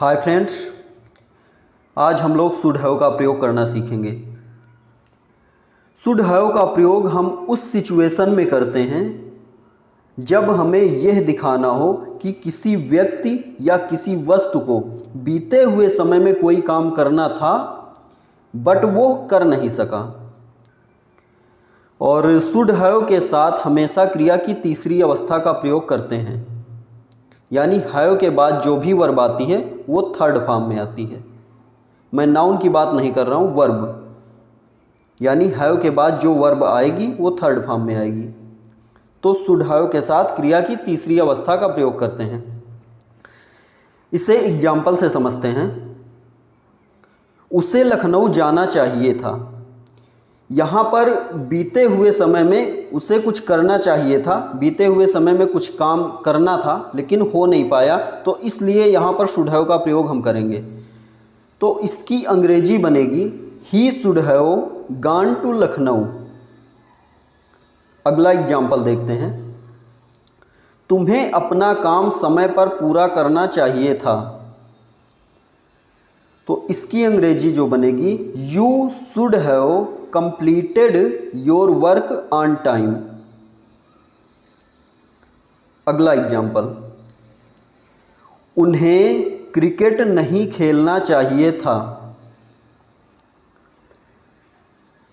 Hi friends, आज हम लोग शुड हैव का प्रयोग करना सीखेंगे। शुड हैव का प्रयोग हम उस सिचुएशन में करते हैं जब हमें यह दिखाना हो कि किसी व्यक्ति या किसी वस्तु को बीते हुए समय में कोई काम करना था बट वो कर नहीं सका। और शुड हैव के साथ हमेशा क्रिया की तीसरी अवस्था का प्रयोग करते हैं, यानी हैव के बाद जो भी वर्ब आती है वो थर्ड फॉर्म में आती है। मैं नाउन की बात नहीं कर रहा हूँ, वर्ब, यानी हैव के बाद जो वर्ब आएगी वो थर्ड फॉर्म में आएगी। तो शुड हैव के साथ क्रिया की तीसरी अवस्था का प्रयोग करते हैं। इसे एग्जाम्पल से समझते हैं। उसे लखनऊ जाना चाहिए था। यहाँ पर बीते हुए समय में उसे कुछ करना चाहिए था, बीते हुए समय में कुछ काम करना था लेकिन हो नहीं पाया, तो इसलिए यहाँ पर शुड हैव का प्रयोग हम करेंगे। तो इसकी अंग्रेजी बनेगी he should have gone to Lucknow. अगला एग्जाम्पल देखते हैं। तुम्हें अपना काम समय पर पूरा करना चाहिए था। तो इसकी अंग्रेजी जो बनेगी you should have completed your work on time. अगला एग्जाम्पल, उन्हें क्रिकेट नहीं खेलना चाहिए था।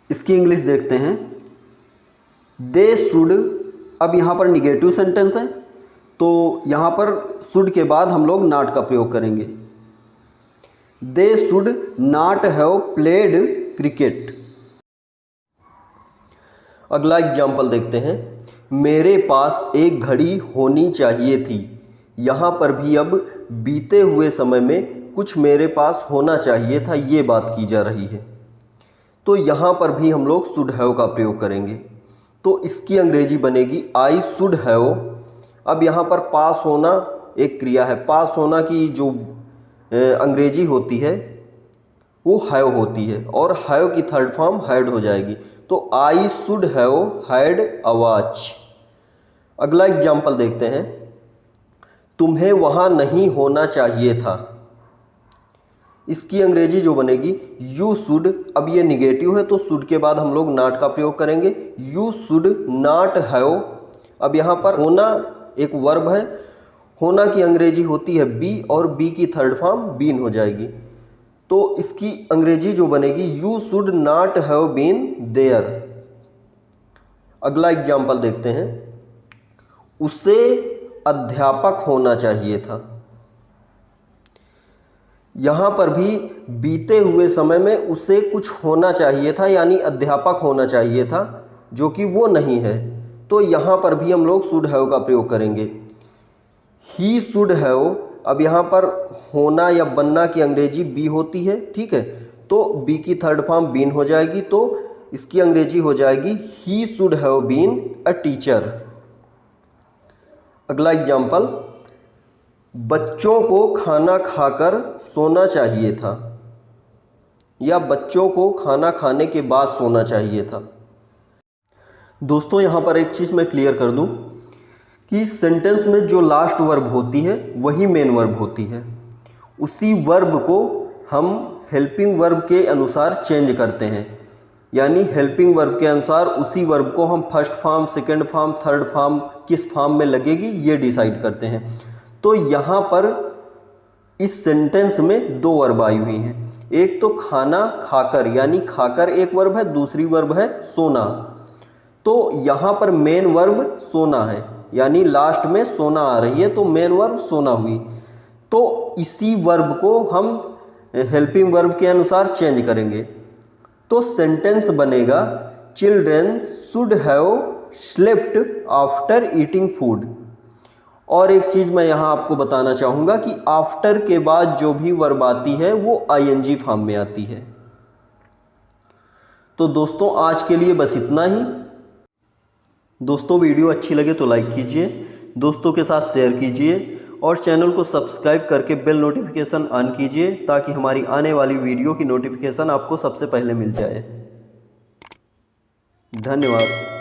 इसकी इंग्लिश देखते हैं। दे शुड, अब यहाँ पर निगेटिव सेंटेंस है तो यहाँ पर शुड के बाद हम लोग नॉट का प्रयोग करेंगे। They should not have played cricket. अगला एग्जाम्पल देखते हैं। मेरे पास एक घड़ी होनी चाहिए थी। यहाँ पर भी अब बीते हुए समय में कुछ मेरे पास होना चाहिए था, ये बात की जा रही है। तो यहाँ पर भी हम लोग शुड हैव का प्रयोग करेंगे। तो इसकी अंग्रेजी बनेगी आई शुड हैव। अब यहाँ पर पास होना एक क्रिया है, पास होना की जो अंग्रेजी होती है वो हैव होती है और हैव की थर्ड फॉर्म हैड हो जाएगी। तो I should have had a watch. अगला एग्जाम्पल देखते हैं। तुम्हें वहाँ नहीं होना चाहिए था। इसकी अंग्रेजी जो बनेगी यू शुड, अब ये निगेटिव है तो शुड के बाद हम लोग नॉट का प्रयोग करेंगे। You should not have. अब यहाँ पर होना एक वर्ब है, होना की अंग्रेजी होती है बी और बी की थर्ड फॉर्म बीन हो जाएगी। तो इसकी अंग्रेजी जो बनेगी you should not have been there. अगला एग्जाम्पल देखते हैं। उसे अध्यापक होना चाहिए था। यहाँ पर भी बीते हुए समय में उसे कुछ होना चाहिए था, यानी अध्यापक होना चाहिए था, जो कि वो नहीं है। तो यहाँ पर भी हम लोग शुड हैव का प्रयोग करेंगे। ही शुड हैव, अब यहाँ पर होना या बनना की अंग्रेजी बी होती है, ठीक है, तो बी की थर्ड फॉर्म बीन हो जाएगी। तो इसकी अंग्रेजी हो जाएगी he should have been a teacher. अगला एग्जाम्पल, बच्चों को खाना खाकर सोना चाहिए था, या बच्चों को खाना खाने के बाद सोना चाहिए था। दोस्तों यहाँ पर एक चीज़ मैं क्लियर कर दूं कि सेंटेंस में जो लास्ट वर्ब होती है वही मेन वर्ब होती है। उसी वर्ब को हम हेल्पिंग वर्ब के अनुसार चेंज करते हैं, यानी हेल्पिंग वर्ब के अनुसार उसी वर्ब को हम first form, second form, third form किस फॉर्म में लगेगी ये डिसाइड करते हैं। तो यहाँ पर इस सेंटेंस में दो वर्ब आई हुई हैं। एक तो खाना खाकर, यानी खाकर एक वर्ब है, दूसरी वर्ब है सोना। तो यहाँ पर मेन वर्ब सोना है, यानी लास्ट में सोना आ रही है तो मेन वर्ब सोना हुई। तो इसी वर्ब को हम हेल्पिंग वर्ब के अनुसार चेंज करेंगे। तो सेंटेंस बनेगा children should have slept after eating food. और एक चीज़ मैं यहाँ आपको बताना चाहूँगा कि आफ्टर के बाद जो भी वर्ब आती है वो आईएनजी फॉर्म में आती है। तो दोस्तों आज के लिए बस इतना ही। दोस्तों वीडियो अच्छी लगे तो लाइक कीजिए, दोस्तों के साथ शेयर कीजिए और चैनल को सब्सक्राइब करके बेल नोटिफिकेशन ऑन कीजिए ताकि हमारी आने वाली वीडियो की नोटिफिकेशन आपको सबसे पहले मिल जाए। धन्यवाद।